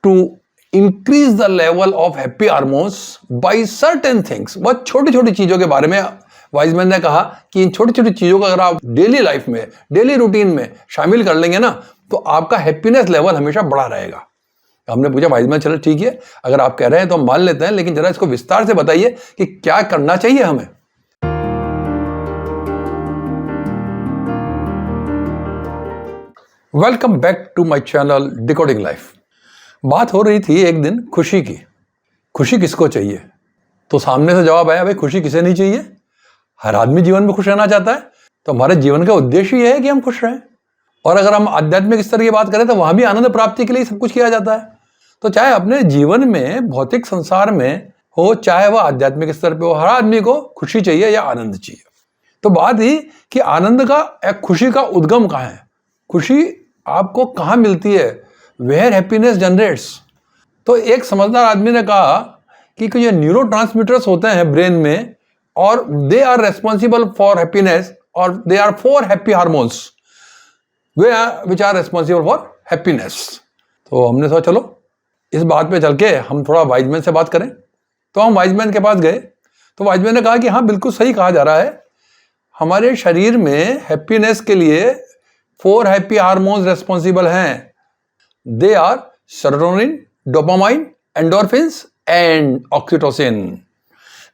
To increase the level of happy hormones by certain things. बहुत छोटी छोटी चीजों के बारे में वाइजमैन ने कहा कि इन छोटी छोटी चीजों को अगर आप डेली लाइफ में, डेली रूटीन में शामिल कर लेंगे ना, तो आपका हैप्पीनेस लेवल हमेशा बढ़ा रहेगा। हमने पूछा वाइजमैन, चलो ठीक है, अगर आप कह रहे हैं तो हम मान लेते हैं, लेकिन जरा इसको विस्तार से बताइए कि क्या करना चाहिए हमें। Welcome back to my channel decoding life. बात हो रही थी एक दिन खुशी की। खुशी किसको चाहिए? तो सामने से जवाब आया, भाई खुशी किसे नहीं चाहिए, हर आदमी जीवन में खुश रहना चाहता है। तो हमारे जीवन का उद्देश्य यह है कि हम खुश रहें। और अगर हम आध्यात्मिक स्तर की बात करें तो वहां भी आनंद प्राप्ति के लिए सब कुछ किया जाता है। तो चाहे अपने जीवन में, भौतिक संसार में हो, चाहे वह आध्यात्मिक स्तर पे हो, हर आदमी को खुशी चाहिए या आनंद चाहिए। तो बात ही कि आनंद का, खुशी का उद्गम कहाँ है, खुशी आपको कहाँ मिलती है, वेयर हैप्पीनेस जनरेट्स। तो एक समझदार आदमी ने कहा कि जो न्यूरोट्रांसमीटर्स होते हैं ब्रेन में, और they are responsible for happiness, और they are 4 happy hormones which are responsible for happiness. तो हमने सोचा चलो इस बात पे चल के हम थोड़ा वाइजमैन से बात करें। तो हम वाइजमैन के पास गए। तो वाइजमैन ने कहा कि हाँ, बिल्कुल सही कहा जा रहा है, हमारे शरीर में हैप्पीनेस के लिए 4 हैप्पी हार्मोन्स रेस्पॉन्सिबल हैं। They are serotonin, dopamine, endorphins and oxytocin.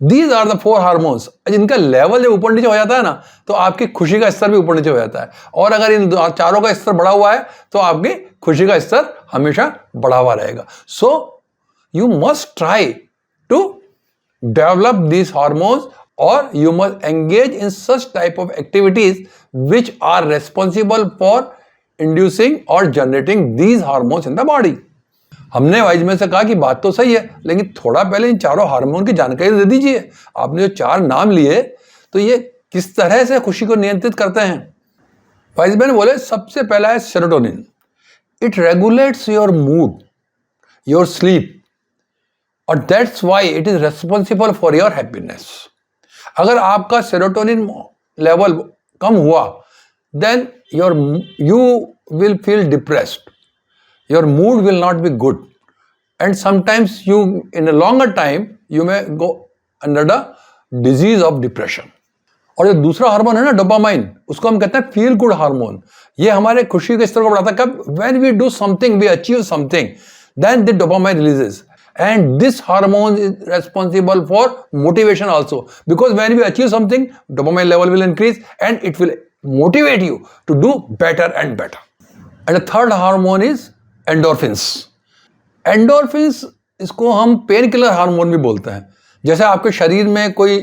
These are the 4 hormones. इनका लेवल जब ऊपर नीचे हो जाता है ना, तो आपकी खुशी का स्तर भी ऊपर नीचे हो जाता है। और अगर इन चारों का स्तर बढ़ा हुआ है तो आपकी खुशी का स्तर हमेशा बढ़ा हुआ रहेगा। So you must try to develop these hormones, और you must engage in such type of activities which are responsible for inducing or generating these hormones in the body। हमने वाइजमैन से कहा कि बात तो सही है, लेकिन थोड़ा पहले इन चारों हार्मोन की जानकारी दे दीजिए। आपने जो 4 नाम लिए, तो ये किस तरह से खुशी को नियंत्रित करते हैं? वाइजमैन बोले, सबसे पहला है serotonin. It regulates your mood, your sleep, और that's why it is responsible for your happiness. अगर आपका सेरोटोनिन लेवल कम हुआ, then you will feel depressed, your mood will not be good, and sometimes you, in a longer time, you may go under the disease of depression। और जो दूसरा hormone है ना, dopamine, उसको हम कहते हैं फील गुड हार्मोन। ये हमारे खुशी के स्तर को बढ़ाता है। कब? when we do something, we achieve something, then the dopamine releases, and this hormone is responsible for motivation also, because when we achieve something, dopamine level will increase and it will motivate you to do better and better। And the third hormone is endorphins। endorphins, इसको हम pen killer hormone भी बोलते हैं। जैसे आपके शरीर में कोई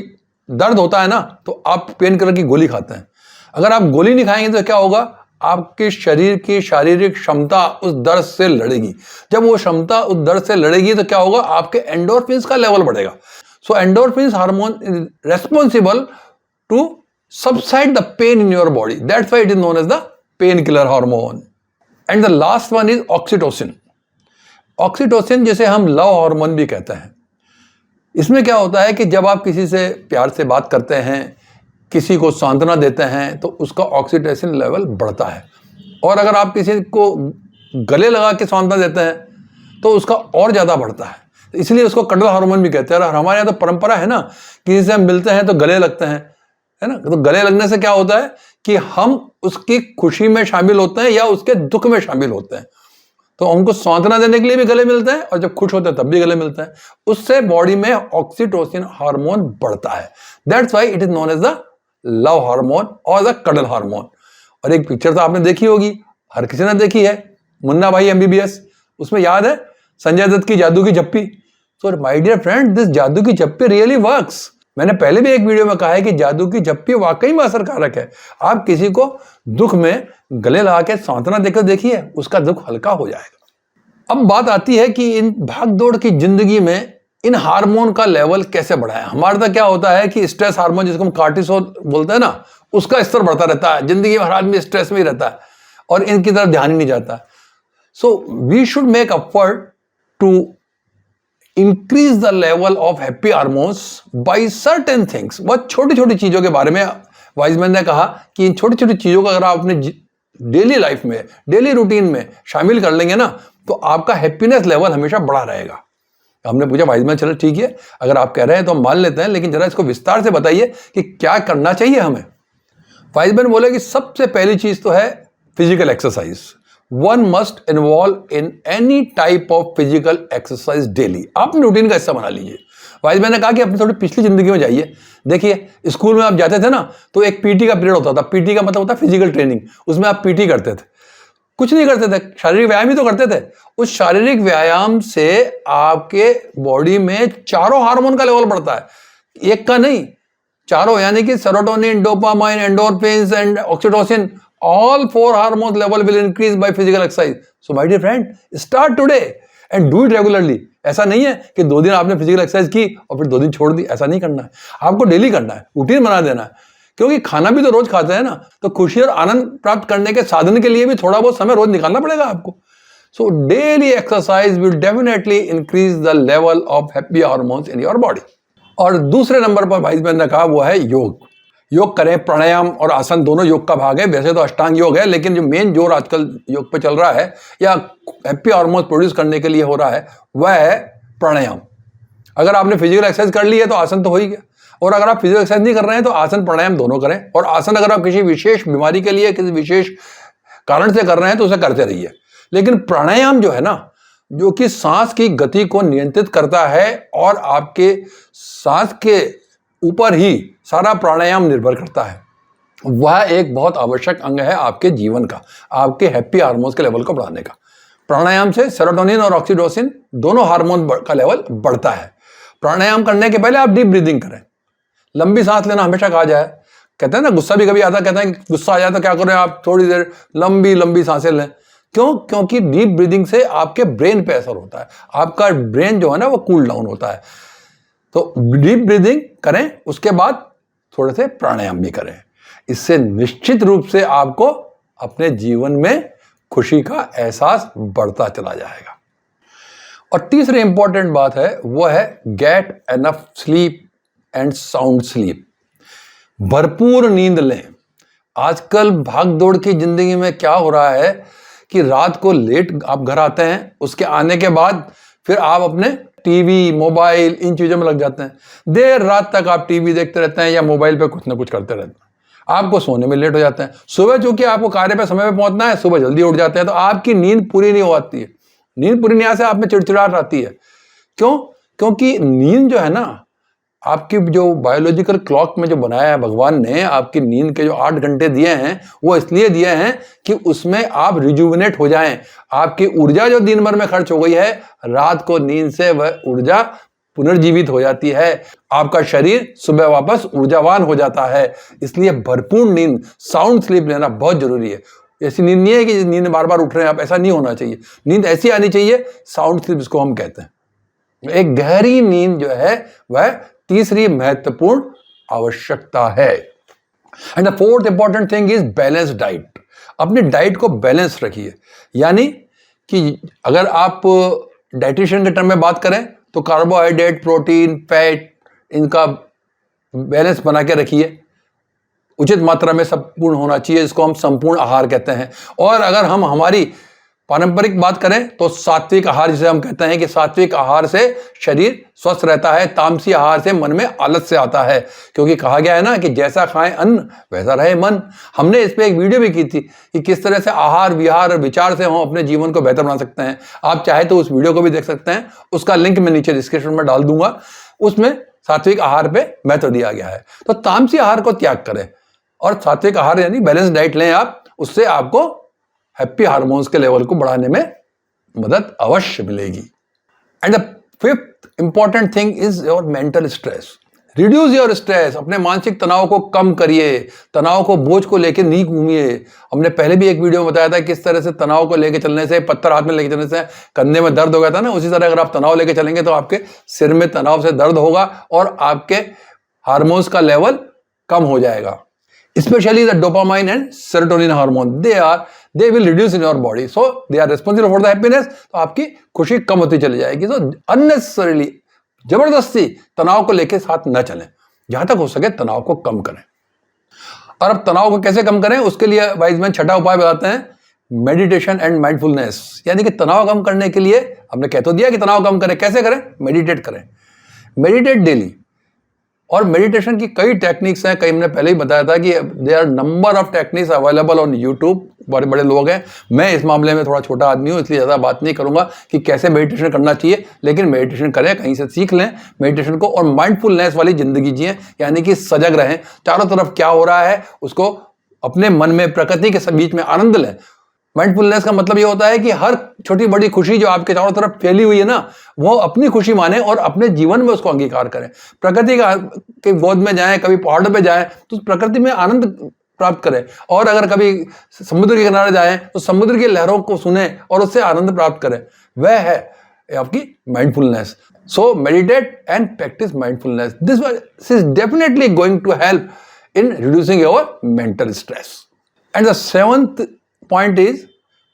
दर्द होता है ना, तो आप पेन किलर की गोली खाते हैं। अगर आप गोली नहीं खाएंगे तो क्या होगा? आपके शरीर की शारीरिक क्षमता उस दर्द से लड़ेगी। जब वो क्षमता उस दर्द से लड़ेगी तो क्या होगा? आपके एंडोर्फिन्स का लेवल बढ़ेगा। So endorphins hormone is responsible to subside the pain in your body, that's why it is known as the pain killer hormone. And the last one is oxytocin. Oxytocin, जिसे हम love hormone भी कहते हैं। इसमें क्या होता है कि जब आप किसी से प्यार से बात करते हैं, किसी को सांत्वना देते हैं, तो उसका ऑक्सीटोसिन लेवल बढ़ता है। और अगर आप किसी को गले लगा के सांत्वना देते हैं तो उसका और ज़्यादा बढ़ता है। इसलिए उसको कडल हार्मोन भी कहते हैं। और हमारे यहाँ तो परंपरा है ना, किसी से हम मिलते हैं तो गले लगते हैं, है ना। तो गले लगने से क्या होता है कि हम उसकी खुशी में शामिल होते हैं या उसके दुख में शामिल होते हैं। तो हमको सांत्वना देने के लिए भी गले मिलते हैं, और जब खुश होते हैं तब भी गले मिलते हैं। उससे बॉडी में ऑक्सीटोसिन हार्मोन बढ़ता है। That's why it is known as the love hormone और द कडल हार्मोन। और एक पिक्चर तो आपने देखी होगी, हर किसी ने देखी है, मुन्ना भाई MBBS। उसमें याद है संजय दत्त की जादू की झप्पी। So my dear friend, this जादू की झप्पी रियली वर्क्स। मैंने पहले भी एक वीडियो में कहा है कि जादू की झप्पी वाकई में असरकारक है। आप किसी को दुख में गले लगा के सांत्वना देकर देखिए, उसका दुख हल्का हो जाएगा। अब बात आती है कि इन भागदौड़ की जिंदगी में इन हार्मोन का लेवल कैसे बढ़ाएं। हमारे तो क्या होता है कि स्ट्रेस हार्मोन, जिसको हम कार्टिसोल बोलते हैं ना, उसका स्तर बढ़ता रहता है। जिंदगी में हर आदमी स्ट्रेस में ही रहता है और इनकी तरफ ध्यान ही नहीं जाता। So we should make effort to increase the level of happy hormones by certain things. बहुत छोटी छोटी चीजों के बारे में वाइजमैन ने कहा कि इन छोटी छोटी चीजों को अगर आप अपने डेली लाइफ में, डेली रूटीन में शामिल कर लेंगे ना, तो आपका हैप्पीनेस लेवल हमेशा बढ़ा रहेगा। हमने पूछा वाइजमैन, चलो ठीक है, अगर आप कह रहे हैं तो हम मान लेते हैं, लेकिन जरा इसको विस्तार से बताइए कि क्या करना चाहिए हमें। वाइजमैन बोले कि सबसे पहली चीज तो है physical exercise. One must involve in any type of physical exercise daily. आपने रूटीन का हिस्सा बना लीजिए। वाइजमैन ने कहा कि अपनी थोड़ी पिछली जिंदगी में जाइए। देखिए, स्कूल में आप जाते थे ना, तो एक पीटी का पीरियड होता था। पीटी का मतलब होता है फिजिकल ट्रेनिंग। उसमें आप पीटी करते थे, कुछ नहीं करते थे, शारीरिक व्यायाम ही तो करते थे। उस शारीरिक व्यायाम से आपके बॉडी में चारों हार्मोन का लेवल बढ़ता है, एक का नहीं, चारों, यानी कि serotonin, dopamine, endorphins and oxytocin, all 4 hormone level will increase by physical exercise. So my dear friend, start today and do it regularly. ऐसा नहीं है कि 2 दिन आपने फिजिकल एक्सरसाइज की और फिर 2 दिन छोड़ दी, ऐसा नहीं करना है। आपको डेली करना है, रूटीन बना देना है, क्योंकि खाना भी तो रोज खाते हैं ना, तो खुशी और आनंद प्राप्त करने के साधन के लिए भी थोड़ा बहुत समय रोज निकालना पड़ेगा आपको। So daily exercise will definitely increase the level of happy hormones in your body. और दूसरे नंबर पर वाइजमैन ने कहा वो है योग। योग करें, प्राणायाम और आसन दोनों योग का भाग है। वैसे तो अष्टांग योग है, लेकिन जो मेन जोर आजकल योग पे चल रहा है या हैप्पी हार्मोन्स प्रोड्यूस करने के लिए हो रहा है, वह है प्राणायाम। अगर आपने फिजिकल एक्सरसाइज कर ली है तो आसन तो हो ही गया, और अगर आप फिजिकल एक्सरसाइज नहीं कर रहे हैं तो आसन प्राणायाम दोनों करें। और आसन अगर आप किसी विशेष बीमारी के लिए, किसी विशेष कारण से कर रहे हैं तो उसे करते रहिए। लेकिन प्राणायाम जो है ना, जो कि सांस की गति को नियंत्रित करता है, और आपके सांस के ऊपर ही सारा प्राणायाम निर्भर करता है, वह एक बहुत आवश्यक अंग है आपके जीवन का, आपके हैप्पी हार्मोन्स के लेवल को बढ़ाने का। प्राणायाम से सेरोटोनिन और ऑक्सीटोसिन दोनों हार्मोन का लेवल बढ़ता है। प्राणायाम करने के पहले आप डीप ब्रीदिंग करें। लंबी सांस लेना हमेशा कहा जाए, कहते हैं ना, गुस्सा भी कभी आता है, कहते हैं कि गुस्सा आ जाए तो क्या करें, आप थोड़ी देर लंबी लंबी सांसें लें। क्यों? क्योंकि डीप ब्रीदिंग से आपके ब्रेन पे असर होता है, आपका ब्रेन जो है ना वो कूल डाउन होता है। तो डीप ब्रीदिंग करें, उसके बाद थोड़े से प्राणायाम भी करें। इससे निश्चित रूप से आपको अपने जीवन में खुशी का एहसास बढ़ता चला जाएगा। और तीसरी इंपॉर्टेंट बात है वो है get enough sleep and sound sleep. भरपूर नींद लें। आजकल भाग दौड़ की जिंदगी में क्या हो रहा है कि रात को लेट आप घर आते हैं, उसके आने के बाद फिर आप अपने टीवी, मोबाइल, इन चीजों में लग जाते हैं। देर रात तक आप टीवी देखते रहते हैं या मोबाइल पे कुछ ना कुछ करते रहते हैं। आपको सोने में लेट हो जाते हैं। सुबह चूंकि आपको कार्य पे समय पे पहुंचना है, सुबह जल्दी उठ जाते हैं, तो आपकी नींद पूरी नहीं हो पाती है। नींद पूरी नहीं आने से आप में चिड़चिड़ाहट आती है। क्यों? क्योंकि नींद जो है ना, आपकी जो बायोलॉजिकल क्लॉक में जो बनाया है भगवान ने, आपकी नींद के जो 8 घंटे दिए हैं, वो इसलिए दिए हैं कि उसमें आप रिजुविनेट हो जाएं। आपकी ऊर्जा जो दिन भर में खर्च हो गई है, रात को नींद से वह ऊर्जा पुनर्जीवित हो जाती है। आपका शरीर सुबह वापस ऊर्जावान हो जाता है। इसलिए भरपूर नींद, साउंड स्लीप लेना बहुत जरूरी है। ऐसी नींद नहीं है कि नींद बार बार उठ रहे हैं आप, ऐसा नहीं होना चाहिए। नींद ऐसी आनी चाहिए, साउंड स्लीप जिसको हम कहते हैं। एक गहरी नींद जो है वह तीसरी महत्वपूर्ण आवश्यकता है। And the fourth important thing is balance diet. अपनी डाइट को बैलेंस रखिए। यानी कि अगर आप डाइटिशियन के टर्म में बात करें तो कार्बोहाइड्रेट, प्रोटीन, फैट, इनका बैलेंस बना के रखिए। उचित मात्रा में सब पूर्ण होना चाहिए, इसको हम संपूर्ण आहार कहते हैं। और अगर हम हमारी पारंपरिक बात करें तो सात्विक आहार, जिसे हम कहते हैं कि सात्विक आहार से शरीर स्वस्थ रहता है, तामसी आहार से मन में आलस्य आता है। क्योंकि कहा गया है ना कि जैसा खाएं अन्न वैसा रहे मन। हमने इस पे एक वीडियो भी की थी कि किस तरह से आहार, विहार और विचार से हम अपने जीवन को बेहतर बना सकते हैं। आप चाहे तो उस वीडियो को भी देख सकते हैं, उसका लिंक मैं नीचे डिस्क्रिप्शन में डाल दूंगा। उसमें सात्विक आहार पे महत्व दिया गया है। तो तामसी आहार को त्याग करें और सात्विक आहार यानी बैलेंस डाइट लें आप। उससे आपको हैप्पी हार्मोन्स के लेवल को बढ़ाने में मदद अवश्य मिलेगी। And the fifth important thing is your mental stress. Reduce your stress. अपने मानसिक तनाव को कम करिए। तनाव को, बोझ को लेकर नहीं घूमिए। हमने पहले भी एक वीडियो में बताया था किस तरह से तनाव को लेकर चलने से, पत्थर हाथ में लेकर चलने से कंधे में दर्द हो गया था ना, उसी तरह अगर आप तनाव लेकर चलेंगे तो आपके सिर में तनाव से दर्द होगा और आपके हार्मोन्स का लेवल कम हो जाएगा। Especially the dopamine and serotonin hormone, they will reduce in your body, so they are responsible for the happiness। तो आपकी खुशी कम होती चली जाएगी। तो unnecessarily, जबरदस्ती तनाव को लेके साथ न चलें। जहां तक हो सके तनाव को कम करें। और अब तनाव को कैसे कम करें, उसके लिए वाइज मैन छठा उपाय बताते हैं, मेडिटेशन एंड माइंडफुलनेस। यानी कि तनाव कम करने के लिए हमने कह तो दिया कि तनाव कम करें, कैसे करें, मेडिटेट करें, मेडिटेट डेली। और मेडिटेशन की कई टेक्निक्स हैं, कई मैंने पहले ही बताया था कि there are number of techniques available on YouTube, बड़े बड़े लोग हैं। मैं इस मामले में थोड़ा छोटा आदमी हूँ, इसलिए ज़्यादा बात नहीं करूँगा कि कैसे मेडिटेशन करना चाहिए, लेकिन मेडिटेशन करें, कहीं से सीख लें मेडिटेशन को, और माइंडफुलनेस वाली ज़िंदगी जिएं, यानी कि सजग रहें, चारों तरफ क्या हो रहा है उसको अपने मन में, प्रकृति के बीच में आनंद लें। माइंडफुलनेस का मतलब ये होता है कि हर छोटी बड़ी खुशी जो आपके चारों तरफ फैली हुई है ना, वो अपनी खुशी माने और अपने जीवन में उसको अंगीकार करें। प्रकृति के गोद में जाएं, कभी पहाड़ पे जाएं तो प्रकृति में आनंद प्राप्त करें, और अगर कभी समुद्र के किनारे जाएं तो समुद्र की लहरों को सुने और उससे आनंद प्राप्त करें। वह है आपकी mindfulness. So meditate and practice mindfulness, this is definitely going to help in reducing your mental stress. And the seventh point is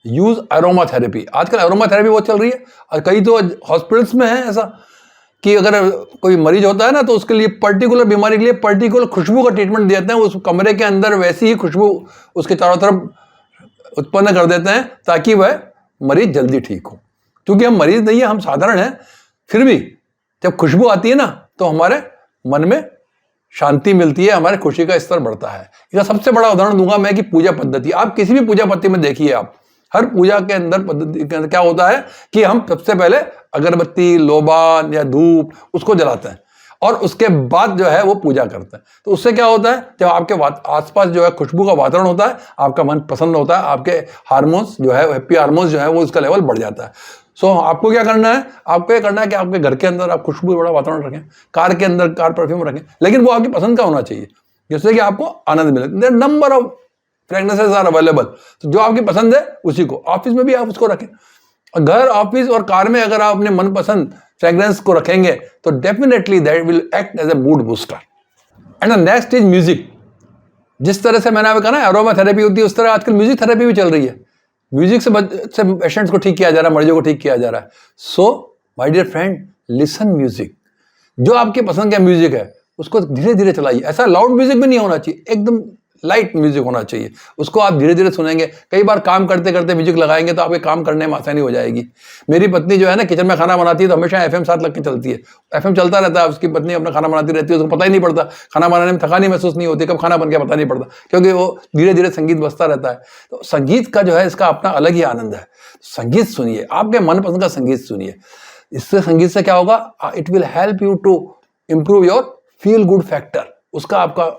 use aroma therapy. आजकल अरोमा थेरेपी बहुत चल रही है, और कई तो हॉस्पिटल्स में है ऐसा कि अगर कोई मरीज होता है ना, तो उसके लिए पर्टिकुलर बीमारी के लिए पर्टिकुलर खुशबू का ट्रीटमेंट देते हैं, उस कमरे के अंदर वैसी ही खुशबू उसके चारों तरफ उत्पन्न कर देते हैं ताकि वह मरीज जल्दी ठीक हो। क्योंकि हम मरीज नहीं है, हम साधारण हैं, फिर भी जब खुशबू आती है ना तो हमारे मन में शांति मिलती है, हमारे खुशी का स्तर बढ़ता है। इसका सबसे बड़ा उदाहरण दूंगा मैं कि पूजा पद्धति। आप किसी भी पूजा पद्धति में देखिए, आप हर पूजा के अंदर पद्धति के अंदर क्या होता है कि हम सबसे पहले अगरबत्ती, लोबान या धूप उसको जलाते हैं, और उसके बाद जो है वो पूजा करते हैं। तो उससे क्या होता है, जब आपके आसपास जो है खुशबू का वातावरण होता है, आपका मन प्रसन्न होता है, आपके हार्मोन्स जो है, हैप्पी हार्मोन्स जो है वो उसका लेवल बढ़ जाता है। सो आपको क्या करना है, आपको ये करना है कि आपके घर के अंदर आप खुशबू बड़ा वातावरण रखें, कार के अंदर कार परफ्यूम रखें, लेकिन वो आपकी पसंद का होना चाहिए जिससे कि आपको आनंद मिले। There number of fragrances are available, तो जो आपकी पसंद है उसी को, ऑफिस में भी आप उसको रखें। घर, ऑफिस और कार में अगर आप अपने मनपसंद फ्रेग्रेंस को रखेंगे तो definitely that will act as a mood booster. And the next is music. जिस तरह से मैंने आपको कहा ना अरोमा थेरेपी होती है, उस तरह आजकल म्यूजिक थेरेपी भी चल रही है। म्यूजिक से पेशेंट्स को ठीक किया जा रहा है, मरीजों को ठीक किया जा रहा है। So my dear friend, listen music. जो आपके पसंद का म्यूजिक है उसको धीरे धीरे चलाइए। ऐसा लाउड म्यूजिक भी नहीं होना चाहिए, एकदम लाइट म्यूजिक होना चाहिए, उसको आप धीरे धीरे सुनेंगे। कई बार काम करते करते म्यूजिक लगाएंगे तो आपके काम करने में आसानी हो जाएगी। मेरी पत्नी जो है ना, किचन में खाना बनाती है तो हमेशा एफएम साथ लग के चलती है, एफएम चलता रहता है, उसकी पत्नी अपना खाना बनाती रहती है, उसको पता ही नहीं पड़ता, खाना बनाने में थकानी महसूस नहीं होती, कब खाना बन गया पता नहीं पड़ता, क्योंकि वो धीरे धीरे संगीत बजता रहता है। तो संगीत का जो है इसका अपना अलग ही आनंद है। संगीत सुनिए, आपके मनपसंद का संगीत सुनिए। इससे संगीत से क्या होगा, it will help you to improve your feel good factor. उसका आपका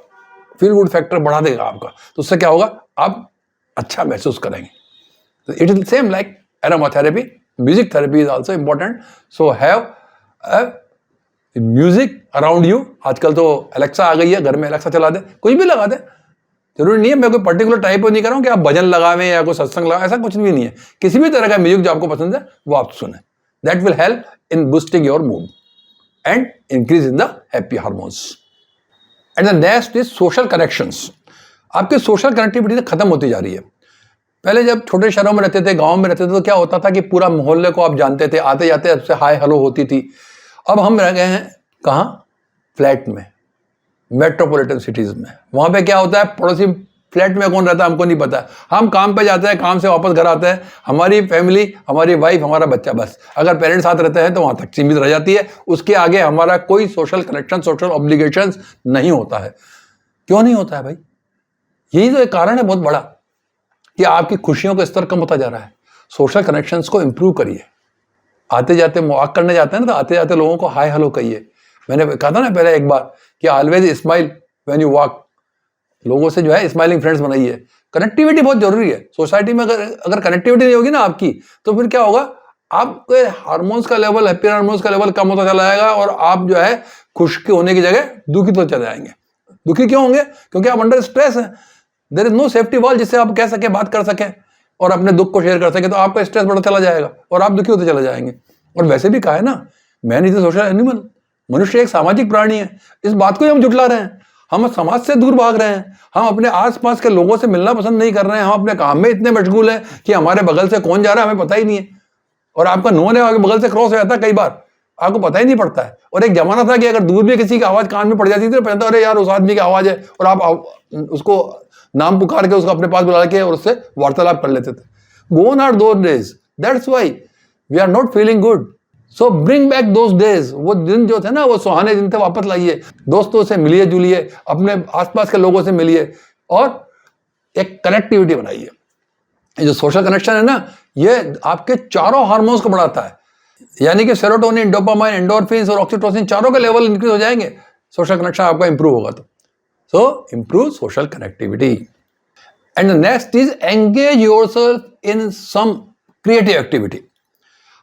फील गुड फैक्टर बढ़ा देगा आपका, तो उससे क्या होगा, आप अच्छा महसूस करेंगे। तो it is same like aroma therapy, music therapy is also important. So have music around you. आजकल तो एलेक्सा आ गई है, घर में एलेक्सा चला दे, कुछ भी लगा दे, जरूरी नहीं है। मैं कोई पर्टिकुलर टाइप नहीं कर रहा हूँ कि आप भजन लगावें या कोई सत्संग लगावें, ऐसा कुछ भी नहीं है। किसी भी तरह का म्यूजिक जो आपको पसंद है वो आप सुने, that will help in boosting your mood and increase in the happy hormones. And the next is social connections. आपकी सोशल कनेक्टिविटी खत्म होती जा रही है। पहले जब छोटे शहरों में रहते थे, गांव में रहते थे, तो क्या होता था कि पूरा मोहल्ले को आप जानते थे, आते जाते आपसे हाय हेलो होती थी। अब हम रह गए हैं कहाँ, फ्लैट में, मेट्रोपॉलिटन सिटीज में। वहाँ पे क्या होता है, पड़ोसी फ्लैट में कौन रहता है हमको नहीं पता। हम काम पे जाते हैं, काम से वापस घर आते हैं, हमारी फैमिली, हमारी वाइफ, हमारा बच्चा, बस। अगर पेरेंट्स साथ रहते हैं तो वहाँ तक सीमित रह जाती है, उसके आगे हमारा कोई सोशल कनेक्शन, सोशल ऑब्लिगेशंस नहीं होता है। क्यों नहीं होता है भाई? यही तो एक कारण है बहुत बड़ा कि आपकी खुशियों का स्तर कम होता जा रहा है। सोशल कनेक्शंस को इंप्रूव करिए। आते जाते वॉक करने जाते हैं ना, तो आते जाते लोगों को हाय हेलो कहिए। मैंने कहा था ना पहले एक बार कि always smile when you walk. लोगों से जो है स्माइलिंग फ्रेंड्स बनाइए। कनेक्टिविटी बहुत जरूरी है सोसाइटी में। अगर कनेक्टिविटी नहीं होगी ना आपकी, तो फिर क्या होगा, आपके हार्मोन्स का लेवल, हैप्पी हार्मोन्स का लेवल कम होता चला जाएगा, और आप जो है खुश होने की जगह दुखी तो चले जाएंगे। दुखी क्यों होंगे? क्योंकि आप अंडर स्ट्रेस हैं। There is no safety wall जिससे आप कह सके, बात कर सके और अपने दुख को शेयर कर सके। तो आपका स्ट्रेस बढ़ता चला जाएगा और आप दुखी होते चले जाएंगे। और वैसे भी कहा है ना, man is a social animal. मनुष्य एक सामाजिक प्राणी है। इस बात को ही हम जुटला रहे हैं। हम समाज से दूर भाग रहे हैं। हम अपने आसपास के लोगों से मिलना पसंद नहीं कर रहे हैं। हम अपने काम में इतने मशगूल हैं कि हमारे बगल से कौन जा रहा है हमें पता ही नहीं है। और आपका नो ने आगे बगल से क्रॉस हो जाता है कई बार। आपको पता ही नहीं पड़ता है। और एक जमाना था कि अगर दूर भी किसी की आवाज कान में पड़ जाती थी तो पता अरे यार उस आदमी की आवाज है, और आप उसको नाम पुकार के उसको अपने पास बुला के और उससे वार्तालाप कर लेते थे। Gone are those days. That's why we are not feeling good. So bring back those days. वो दिन जो थे ना, वो सुहाने दिन थे, वापस लाइए। दोस्तों से मिलिए जुलिए, अपने आसपास के लोगों से मिलिए और एक कनेक्टिविटी बनाइए। ये जो सोशल कनेक्शन है ना, ये आपके चारों हार्मोन्स को बढ़ाता है, यानी कि सेरोटोनिन, डोपामाइन, एंडोर्फिन्स और ऑक्सीटोसिन चारों के लेवल इंक्रीज हो जाएंगे सोशल कनेक्शन आपका इंप्रूव होगा तो। So improve social connectivity. And the next is engage yourself in some creative activity.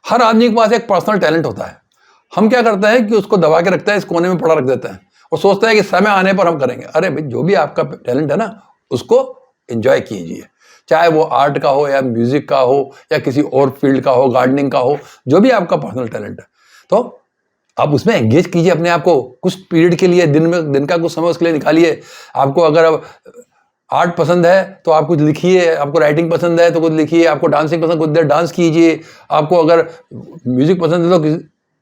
हर आदमी के पास एक पर्सनल टैलेंट होता है। हम क्या करते हैं कि उसको दबा के रखते हैं, इस कोने में पड़ा रख देते हैं और सोचते हैं कि समय आने पर हम करेंगे। अरे भाई, जो भी आपका टैलेंट है ना, उसको एंजॉय कीजिए, चाहे वो आर्ट का हो या म्यूजिक का हो या किसी और फील्ड का हो, गार्डनिंग का हो, जो भी आपका पर्सनल टैलेंट है तो आप उसमें एंगेज कीजिए अपने आप को कुछ पीरियड के लिए। दिन का कुछ समय उसके लिए निकालिए। आपको अगर अब आर्ट पसंद है तो आप कुछ लिखिए, आपको राइटिंग पसंद है तो कुछ लिखिए, आपको डांसिंग पसंद, कुछ देर डांस कीजिए, आपको अगर म्यूजिक पसंद है तो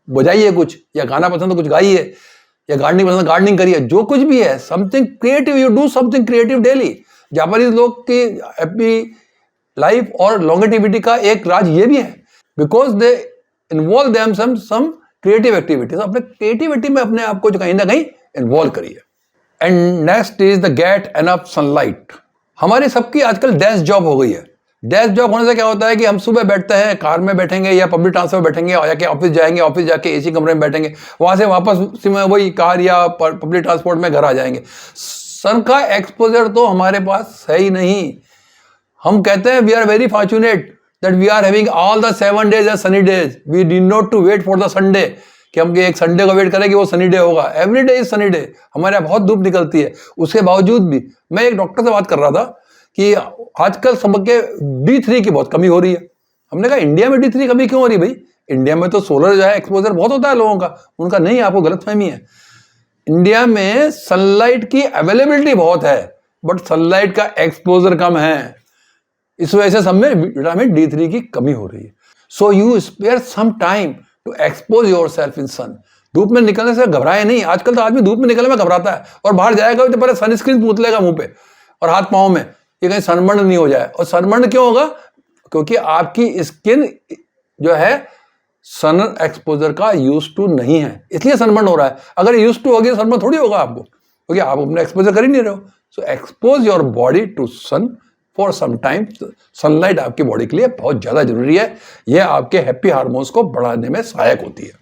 बजाइए कुछ, या गाना पसंद है तो कुछ गाइए, या गार्डनिंग पसंद है गार्डनिंग करिए। जो कुछ भी है, something creative, you do something creative daily. Japanese लोग की हैप्पी लाइफ और लॉन्गेटिविटी का एक राज ये भी है, because they involve them some creative activity. तो अपने क्रिएटिविटी में अपने आप को जो कहीं ना कहीं इन्वॉल्व करिए। And next is the get enough sunlight. हमारी सबकी आजकल डेस्क जॉब हो गई है। डेस्क जॉब होने से क्या होता है कि हम सुबह बैठते हैं, कार में बैठेंगे या पब्लिक ट्रांसपोर्ट में बैठेंगे, जाके ऑफिस जाएंगे, ऑफिस जाके एसी कमरे में बैठेंगे, वहां से वापस वही कार या पब्लिक ट्रांसपोर्ट में घर आ जाएंगे। सन का एक्सपोजर तो हमारे पास है ही नहीं। हम कहते हैं we are very fortunate that we are having all the 7 days as sunny days, we need not to wait for the Sunday, कि हम एक संडे को वेट करें कि वो सनी डे होगा। Every day is sunny day. हमारे यहाँ बहुत धूप निकलती है, उसके बावजूद भी। मैं एक डॉक्टर से बात कर रहा था कि आजकल सबके D3 की बहुत कमी हो रही है। हमने कहा इंडिया में D3 कमी क्यों हो रही है भाई? इंडिया में तो सोलर जो है एक्सपोजर बहुत होता है लोगों का। उनका नहीं, आपको गलतफहमी है। इंडिया में सनलाइट की अवेलेबिलिटी बहुत है, बट सनलाइट का एक्सपोजर कम है। इस वजह से सब में विटामिन D3 की कमी हो रही है। So you spare some time to expose yourself in sun. धूप में निकलने से घबराए नहीं। आजकल तो आदमी धूप में निकलने में घबराता है, और बाहर जाएगा तो पहले सनस्क्रीन पूछ लेगा मुंह पे और हाथ पांव में, ये कहीं सनबर्न नहीं हो जाए। और सनबर्न क्यों होगा? क्योंकि आपकी स्किन जो है सन एक्सपोजर का यूज टू नहीं है, इसलिए सनबर्न हो रहा है। अगर यूज टू होगी तो सनबर्न थोड़ी होगा आपको, क्योंकि आप अपना एक्सपोजर कर ही नहीं रहे हो। So expose your body to sun for some time. Sunlight आपकी बॉडी के लिए बहुत ज्यादा जरूरी है। यह आपके हैप्पी हार्मोन्स को बढ़ाने में सहायक होती है।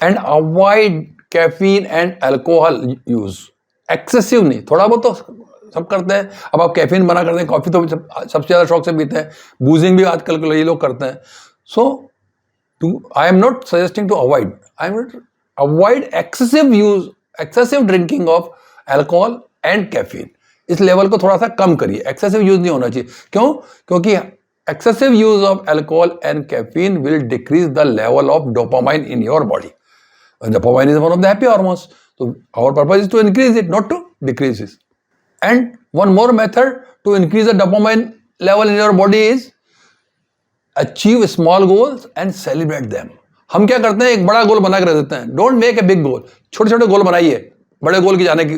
And avoid caffeine and alcohol use. Excessive नहीं, थोड़ा बहुत तो सब करते हैं। अब आप कैफीन मना करते हैं, कॉफी तो सबसे ज्यादा शौक से पीते हैं, बूजिंग भी आजकल के ये लोग करते हैं। So I am not suggesting to avoid, I am avoid excessive drinking of alcohol and caffeine. इस लेवल को थोड़ा सा कम करिए, एक्सेसिव यूज नहीं होना चाहिए। क्यों? क्योंकि excessive use of alcohol and caffeine will decrease the level of dopamine in your body. Dopamine is one of the happy hormones, तो our purpose is to increase it, not to decrease it. And one more method to increase the dopamine level in your body is achieve small goals and celebrate them. हम क्या करते हैं, एक बड़ा गोल बना कर देते हैं। Don't make a big goal, छोटे छोटे गोल बनाइए बड़े गोल की जाने की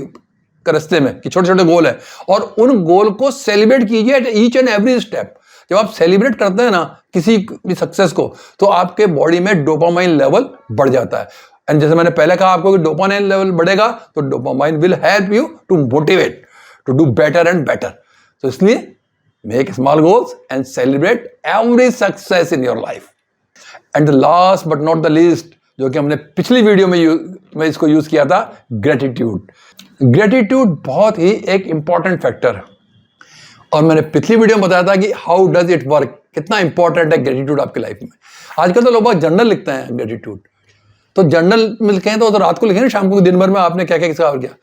रास्ते में, कि छोटे छोटे गोल है, और उन गोल को सेलिब्रेट कीजिए at each and every step. जब आप सेलिब्रेट करते हैं ना किसी भी सक्सेस को, तो आपके बॉडी में डोपामाइन लेवल बढ़ जाता है। एंड जैसे मैंने पहले कहा आपको कि डोपामाइन लेवल बढ़ेगा तो dopamine will help you to motivate to do better and better. तो इसलिए make small goals and celebrate every success in your life. And the last but not the least, जो कि हमने पिछली वीडियो में इसको यूज किया था, ग्रेटिट्यूड। ग्रेटिट्यूड बहुत ही एक इंपॉर्टेंट फैक्टर है, और मैंने पिछली वीडियो में बताया था कि हाउ डज इट वर्क, कितना इंपॉर्टेंट है ग्रेटिट्यूड आपकी लाइफ में। आजकल तो लोग बहुत जर्नल लिखते हैं ग्रेटिट्यूड, तो जर्नल में लिखे हैं तो रात को लिखे ना, शाम को दिन भर में आपने क्या क्या किसका किया।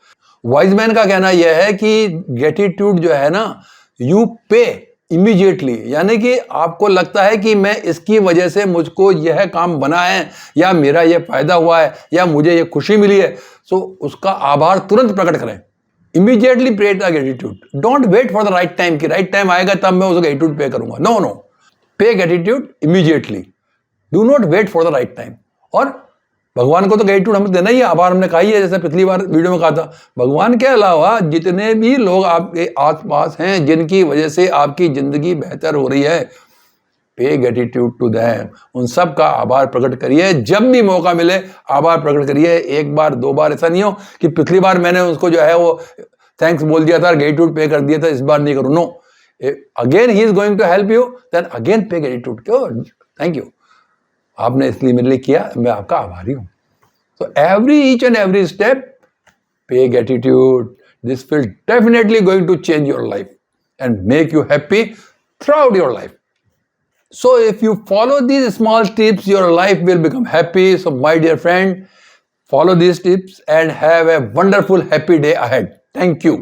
वाइज मैन का कहना यह है कि ग्रेटिट्यूड जो है ना, यू पे इमीडिएटली, यानी कि आपको लगता है कि मैं इसकी वजह से मुझको यह काम बना है, या मेरा यह फायदा हुआ है, या मुझे यह खुशी मिली है, सो उसका आभार तुरंत प्रकट करें। Immediately pay the gratitude. Don't wait for the right time, कि राइट टाइम आएगा तब मैं उसको ग्रेटिट्यूड पे करूंगा। No no, pay gratitude immediately, do not wait for the right time. और भगवान को तो ग्रेटिट्यूड हमें देना ही है, आभार हमने कहा ही है, जैसे पिछली बार वीडियो में कहा था। भगवान के अलावा जितने भी लोग आपके आसपास हैं जिनकी वजह से आपकी जिंदगी बेहतर हो रही है, पे ग्रेटिट्यूड टू देम, उन सब का आभार प्रकट करिए। जब भी मौका मिले आभार प्रकट करिए, एक बार दो बार। ऐसा नहीं हो कि पिछली बार मैंने उसको जो है वो थैंक्स बोल दिया था, ग्रेटिट्यूड पे कर दिया था, इस बार नहीं करूँ। No, again he is going to help you, then again pay gratitude. क्यों, थैंक यू, आपने इसलिए मेरे लिए किया, मैं आपका आभारी हूं। So each and every step, pay gratitude. This will definitely going to change your life and make you happy throughout your life. So if you follow these small tips, your life will become happy. So my dear friend, follow these tips and have a wonderful, happy day ahead. Thank you.